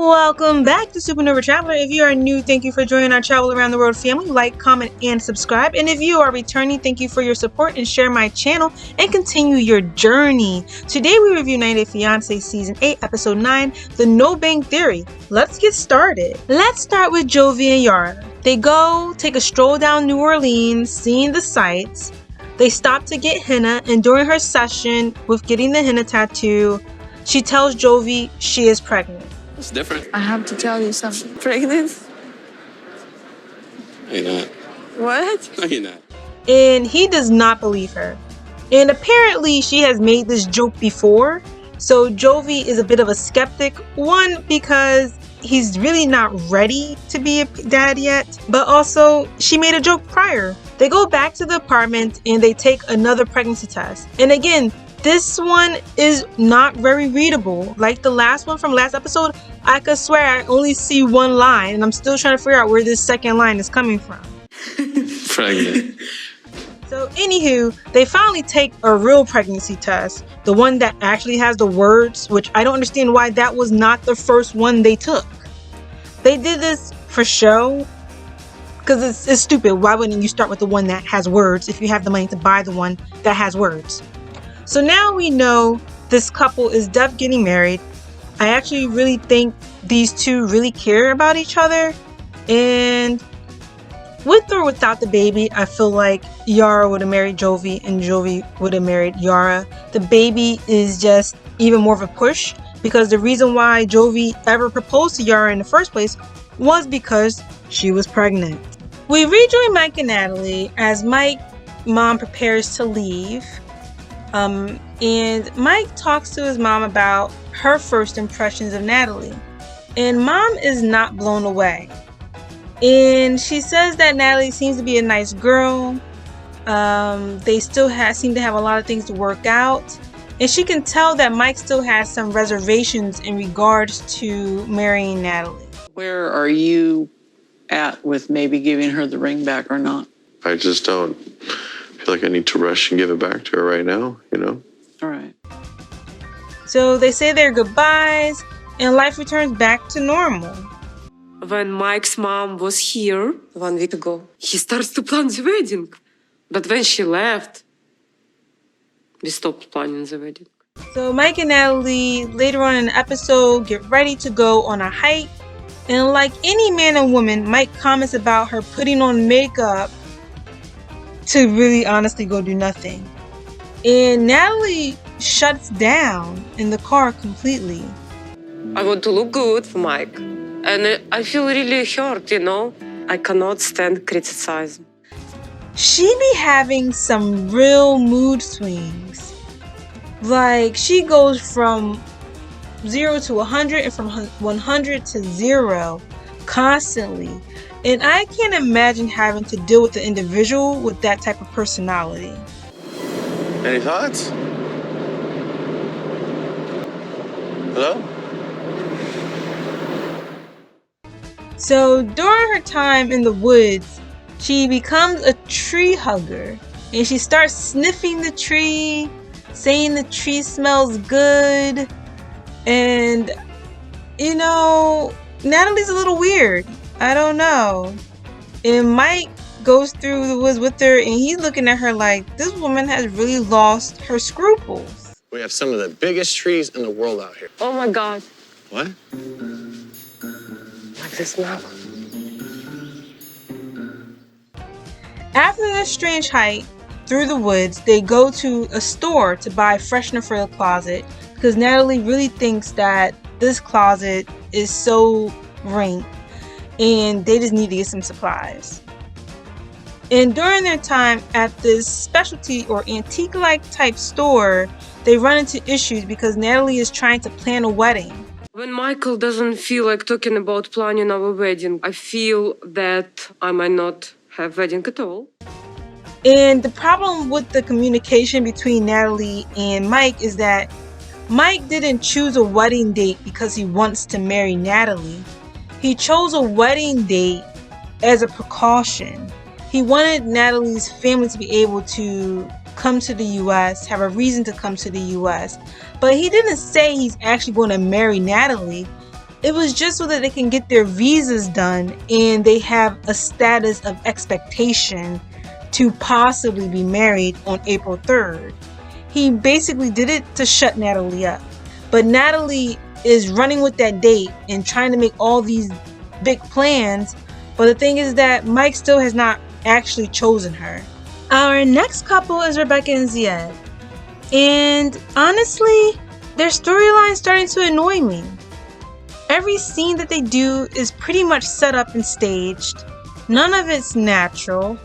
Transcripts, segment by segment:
Welcome back to Supernova Traveler. If you are new, thank you for joining our Travel Around the World family. Like, comment, and subscribe. And if you are returning, thank you for your support and share my channel and continue your journey. Today we review 90 Day Fiancé Season 8, Episode 9, The No Bang Theory. Let's get started. Let's start with Javi and Yara. They go take a stroll down New Orleans, seeing the sights. They stop to get henna, and during her session with getting the henna tattoo, she tells Javi she is pregnant. It's different. I have to tell you something. Pregnant? No, you're not. What? No, you're not. And he does not believe her. And apparently she has made this joke before. So Javi is a bit of a skeptic. One, because he's really not ready to be a dad yet. But also, she made a joke prior. They go back to the apartment and they take another pregnancy test. And again, this one is not very readable. Like the last one from last episode, I could swear I only see one line and I'm still trying to figure out where this second line is coming from. Pregnant. So anywho, they finally take a real pregnancy test. The one that actually has the words, which I don't understand why that was not the first one they took. They did this for show. Because it's stupid. Why wouldn't you start with the one that has words if you have the money to buy the one that has words? So now we know this couple is definitely getting married. I actually really think these two really care about each other. And with or without the baby, I feel like Yara would have married Javi and Javi would have married Yara. The baby is just even more of a push because the reason why Javi ever proposed to Yara in the first place was because she was pregnant. We rejoin Mike and Natalie as Mike's mom prepares to leave. And Mike talks to his mom about her first impressions of Natalie. And mom is not blown away. And she says that Natalie seems to be a nice girl. They still seem to have a lot of things to work out. And she can tell that Mike still has some reservations in regards to marrying Natalie. Where are you at with maybe giving her the ring back or not? I just don't feel like I need to rush and give it back to her right now, you know? All right. So they say their goodbyes and life returns back to normal. When Mike's mom was here 1 week ago, he starts to plan the wedding. But when she left, we stopped planning the wedding. So Mike and Natalie later on in the episode get ready to go on a hike. And like any man and woman, Mike comments about her putting on makeup to really honestly go do nothing. And Natalie shuts down in the car completely. I want to look good for Mike. And I feel really hurt, you know? I cannot stand criticism. She be having some real mood swings. Like she goes from 0 to 100 and from 100 to 0 constantly. And I can't imagine having to deal with an individual with that type of personality. Any thoughts? Hello? So during her time in the woods, she becomes a tree hugger. And she starts sniffing the tree, saying the tree smells good. And, you know, Natalie's a little weird. I don't know. And Mike goes through the woods with her and he's looking at her like, this woman has really lost her scruples. We have some of the biggest trees in the world out here. Oh my God. What? Like the smell. After this strange hike through the woods, they go to a store to buy freshener for the closet because Natalie really thinks that this closet is so rank and they just need to get some supplies. And during their time at this specialty or antique-like type store, they run into issues because Natalie is trying to plan a wedding. When Michael doesn't feel like talking about planning our wedding, I feel that I might not have wedding at all. And the problem with the communication between Natalie and Mike is that Mike didn't choose a wedding date because he wants to marry Natalie. He chose a wedding date as a precaution. He wanted Natalie's family to be able to come to the US, have a reason to come to the US. But he didn't say he's actually going to marry Natalie. It was just so that they can get their visas done and they have a status of expectation to possibly be married on April 3rd. He basically did it to shut Natalie up. But Natalie is running with that date and trying to make all these big plans. But the thing is that Mike still has not actually chosen her. Our next couple is Rebecca and Zied. And honestly, their storyline is starting to annoy me. Every scene that they do is pretty much set up and staged. None of it's natural.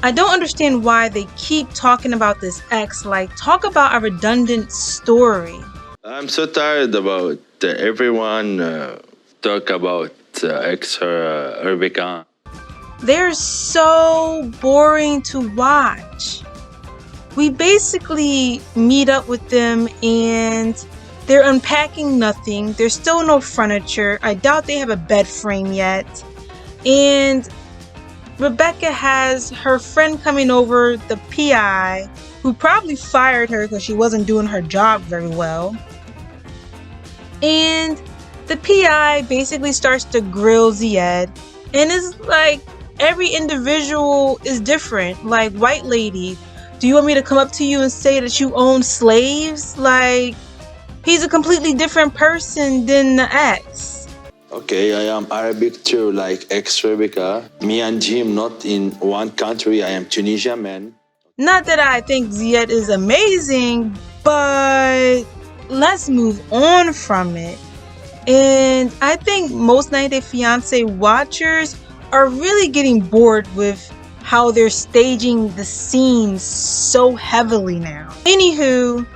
I don't understand why they keep talking about this ex, like talk about a redundant story. I'm so tired about everyone talk about ex Rebecca. They're so boring to watch. We basically meet up with them and they're unpacking nothing. There's still no furniture. I doubt they have a bed frame yet. And Rebecca has her friend coming over, the PI, who probably fired her because she wasn't doing her job very well. And the PI basically starts to grill Zied. And it's like every individual is different. Like, white lady, do you want me to come up to you and say that you own slaves? Like, he's a completely different person than the ex. Okay, I am Arabic too, like ex-Rebecca. Me and Jim not in one country. I am Tunisian man. Not that I think Zied is amazing, but let's move on from it. And I think most 90 Day Fiancé watchers are really getting bored with how they're staging the scenes so heavily now. Anywho,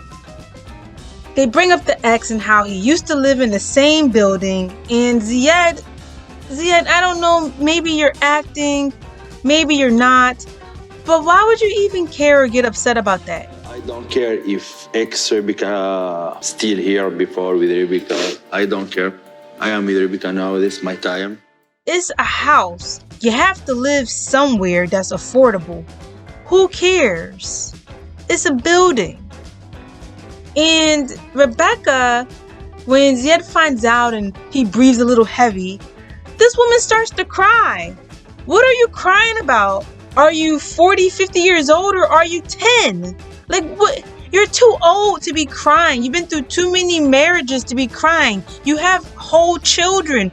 they bring up the ex and how he used to live in the same building. And Zied, I don't know, maybe you're acting, maybe you're not. But why would you even care or get upset about that? I don't care if ex-Rebecca still here before with Rebecca. I don't care. I am with Rebecca now. This is my time. It's a house. You have to live somewhere that's affordable. Who cares? It's a building. And Rebecca, when Zied finds out and he breathes a little heavy, this woman starts to cry. What are you crying about? Are you 40, 50 years old or are you 10? Like, what? You're too old to be crying. You've been through too many marriages to be crying. You have whole children.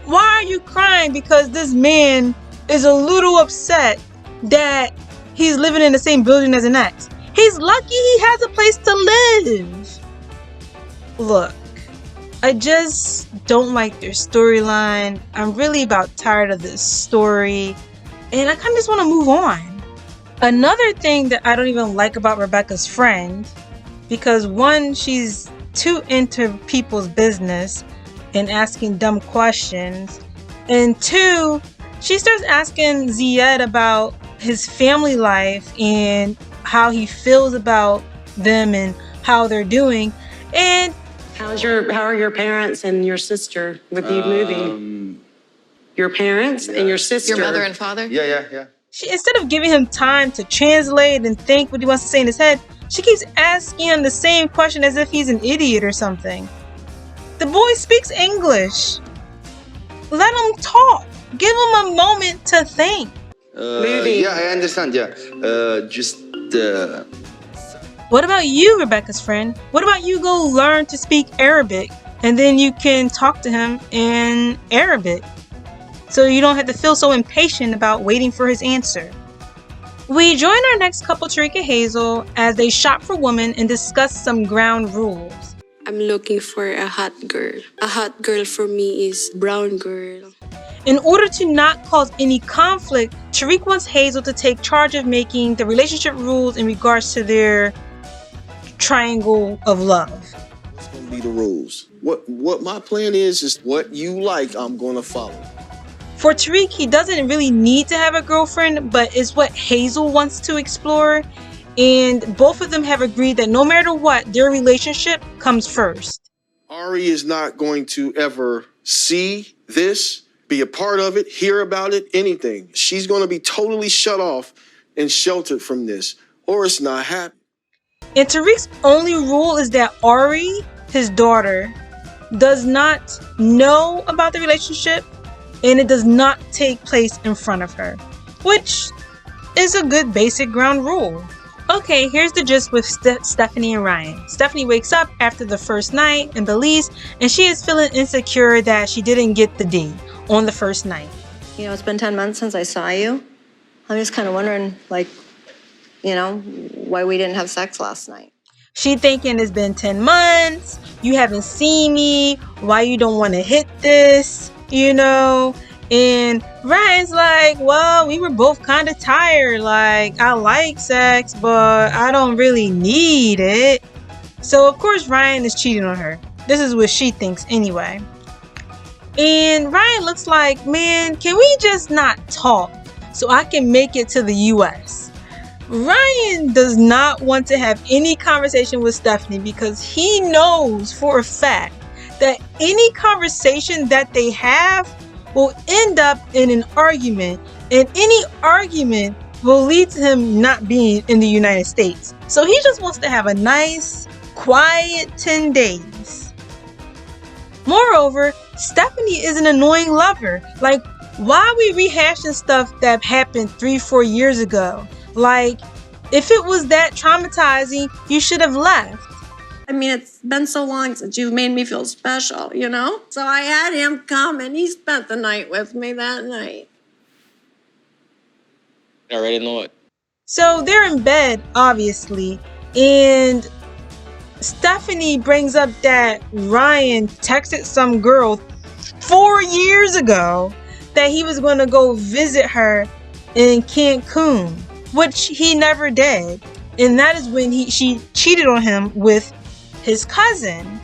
Why are you crying? Because this man is a little upset that he's living in the same building as an ex. He's lucky he has a place to live. Look, I just don't like their storyline. I'm really about tired of this story. And I kind of just want to move on. Another thing that I don't even like about Rebecca's friend, because one, she's too into people's business and asking dumb questions. And two, she starts asking Zied about his family life and how he feels about them and how they're doing. And how are your parents and your sister with you moving? Your parents and your sister. Your mother and father? Yeah. she, instead of giving him time to translate and think what he wants to say in his head, she keeps asking him the same question as if he's an idiot or something. The boy speaks English. Let him talk. Give him a moment to think. Yeah, I understand. Yeah. What about you, Rebecca's friend? What about you go learn to speak Arabic and then you can talk to him in Arabic so you don't have to feel so impatient about waiting for his answer. We join our next couple, Tariq and Hazel, as they shop for women and discuss some ground rules. I'm looking for a hot girl. A hot girl for me is brown girl. In order to not cause any conflict, Tariq wants Hazel to take charge of making the relationship rules in regards to their triangle of love. What's gonna be the rules? What my plan is what you like, I'm gonna follow. For Tariq, he doesn't really need to have a girlfriend, but it's what Hazel wants to explore. And both of them have agreed that no matter what, their relationship comes first. Ari is not going to ever see this, be a part of it, hear about it, anything. She's going to be totally shut off and sheltered from this, or it's not happening. And Tariq's only rule is that Ari, his daughter, does not know about the relationship, and it does not take place in front of her, which is a good basic ground rule. Okay, here's the gist with Stephanie and Ryan. Stephanie wakes up after the first night in Belize, and she is feeling insecure that she didn't get the D on the first night. You know, it's been 10 months since I saw you. I'm just kind of wondering, like, you know, why we didn't have sex last night. She thinking it's been 10 months, you haven't seen me, why you don't want to hit this, you know? And Ryan's like, well, we were both kind of tired. Like, I like sex, but I don't really need it. So, of course, Ryan is cheating on her. This is what she thinks anyway. And Ryan looks like, man, can we just not talk so I can make it to the US? Ryan does not want to have any conversation with Stephanie because he knows for a fact that any conversation that they have will end up in an argument, and any argument will lead to him not being in the United States. So he just wants to have a nice, quiet 10 days. Moreover, Stephanie is an annoying lover. Like, why are we rehashing stuff that happened 3-4 years ago? Like, if it was that traumatizing, you should have left. I mean, it's been so long since you've made me feel special, you know? So I had him come, and he spent the night with me that night. I already know it. So they're in bed, obviously, and Stephanie brings up that Ryan texted some girl 4 years ago that he was going to go visit her in Cancun, which he never did. And that is when she cheated on him with his cousin.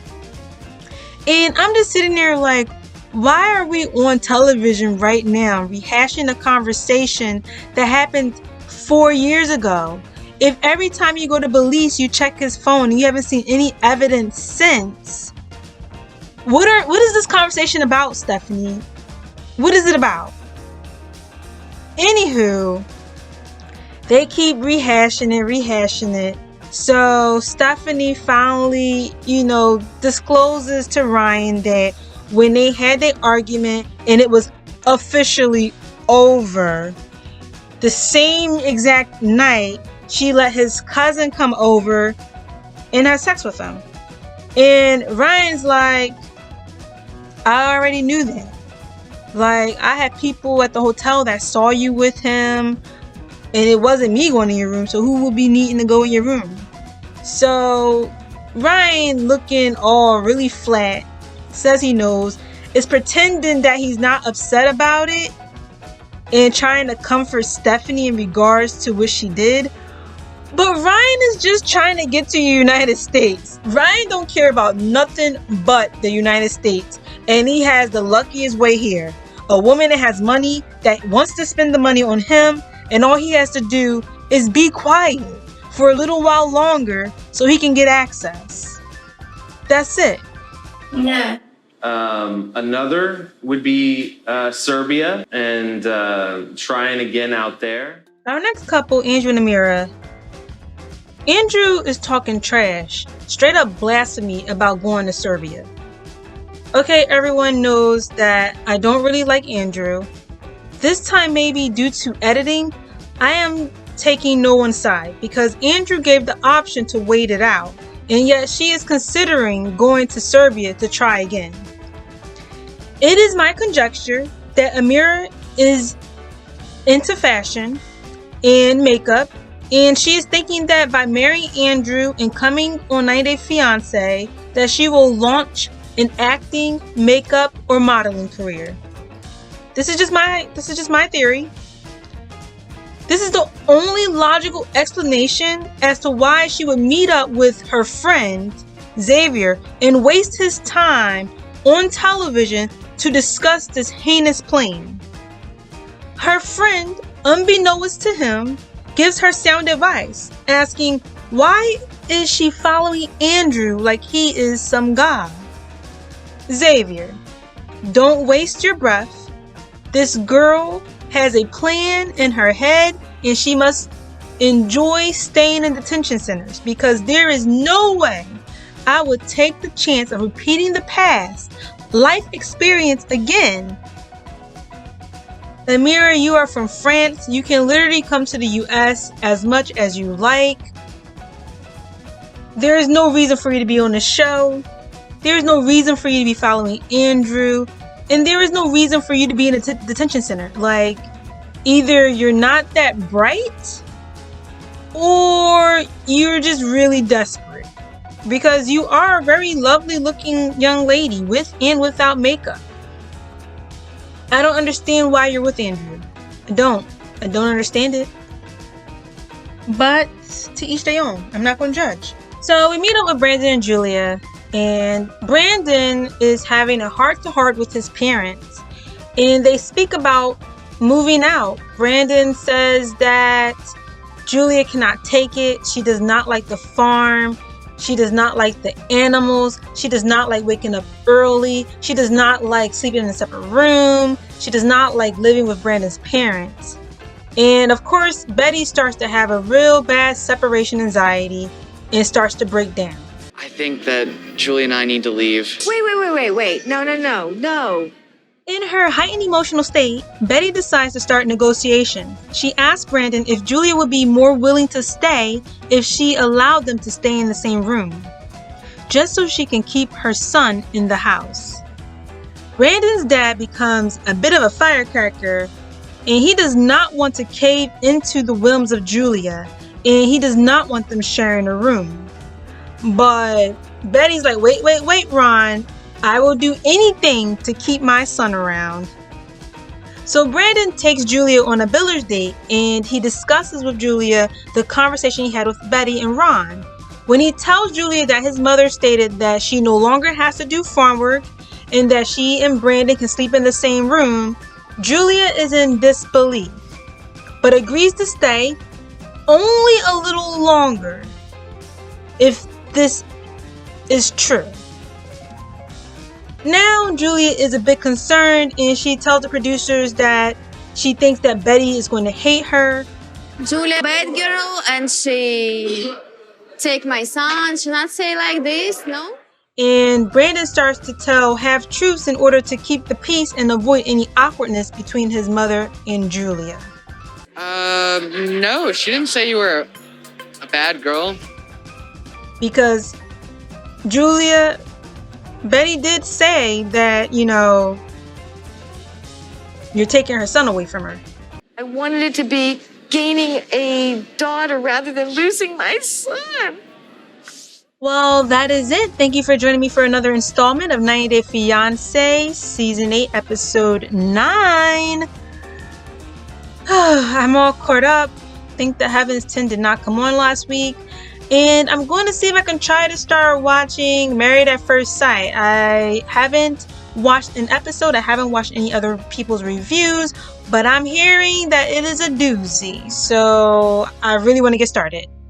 And I'm just sitting there like, why are we on television right now rehashing a conversation that happened 4 years ago? If every time you go to Belize you check his phone and you haven't seen any evidence since, what is this conversation about, Stephanie? What is it about? Anywho, they keep rehashing it. So Stephanie finally, discloses to Ryan that when they had their argument and it was officially over, the same exact night, she let his cousin come over and have sex with him. And Ryan's like, I already knew that. Like, I had people at the hotel that saw you with him, and it wasn't me going in your room, so who would be needing to go in your room? So Ryan, looking all really flat, says he knows, is pretending that he's not upset about it and trying to comfort Stephanie in regards to what she did. But Ryan is just trying to get to the United States. Ryan don't care about nothing but the United States, and he has the luckiest way here. A woman that has money, that wants to spend the money on him, and all he has to do is be quiet for a little while longer so he can get access. That's it. Yeah. Another would be Serbia and trying again out there. Our next couple, Andrew and Amira. Andrew is talking trash, straight up blasphemy about going to Serbia. Okay, everyone knows that I don't really like Andrew. This time, maybe due to editing, I am taking no one's side because Andrew gave the option to wait it out, and yet she is considering going to Serbia to try again. It is my conjecture that Amira is into fashion and makeup, and she is thinking that by marrying Andrew and coming on 90 Day Fiancé, that she will launch an acting, makeup, or modeling career. This is just my theory. This is the only logical explanation as to why she would meet up with her friend Xavier and waste his time on television to discuss this heinous plan. Her friend, unbeknownst to him, gives her sound advice, asking why is she following Andrew like he is some god. Xavier, don't waste your breath. This girl has a plan in her head, and she must enjoy staying in detention centers because there is no way I would take the chance of repeating the past life experience again. Amira, you are from France. You can literally come to the US as much as you like. There is no reason for you to be on the show. There is no reason for you to be following Andrew. And there is no reason for you to be in a detention center. Like, either you're not that bright or you're just really desperate. Because you are a very lovely looking young lady with and without makeup. I don't understand why you're with Andrew. I don't understand it. But to each their own. I'm not going to judge. So we meet up with Brandon and Julia. And Brandon is having a heart-to-heart with his parents. And they speak about moving out. Brandon says that Julia cannot take it. She does not like the farm. She does not like the animals. She does not like waking up early. She does not like sleeping in a separate room. She does not like living with Brandon's parents. And of course, Betty starts to have a real bad separation anxiety and starts to break down. I think that Julie and I need to leave. Wait. No. In her heightened emotional state, Betty decides to start negotiations. She asks Brandon if Julia would be more willing to stay if she allowed them to stay in the same room, just so she can keep her son in the house. Brandon's dad becomes a bit of a firecracker, and he does not want to cave into the whims of Julia, and he does not want them sharing a room. But Betty's like, wait, Ron. I will do anything to keep my son around. So Brandon takes Julia on a billiards date, and he discusses with Julia the conversation he had with Betty and Ron. When he tells Julia that his mother stated that she no longer has to do farm work and that she and Brandon can sleep in the same room, Julia is in disbelief, but agrees to stay only a little longer if this is true. Now Julia is a bit concerned, and she tells the producers that she thinks that Betty is going to hate her. Julia, bad girl, and she take my son. She not say like this, no? And Brandon starts to tell half-truths in order to keep the peace and avoid any awkwardness between his mother and Julia. No, she didn't say you were a bad girl. Because Betty did say that, you're taking her son away from her. I wanted it to be gaining a daughter rather than losing my son. Well, that is it. Thank you for joining me for another installment of 90 Day Fiancé, Season 8, Episode 9. I'm all caught up. I think the Heavens 10 did not come on last week. And I'm going to see if I can try to start watching Married at First Sight. I haven't watched an episode. I haven't watched any other people's reviews. But I'm hearing that it is a doozy. So I really want to get started.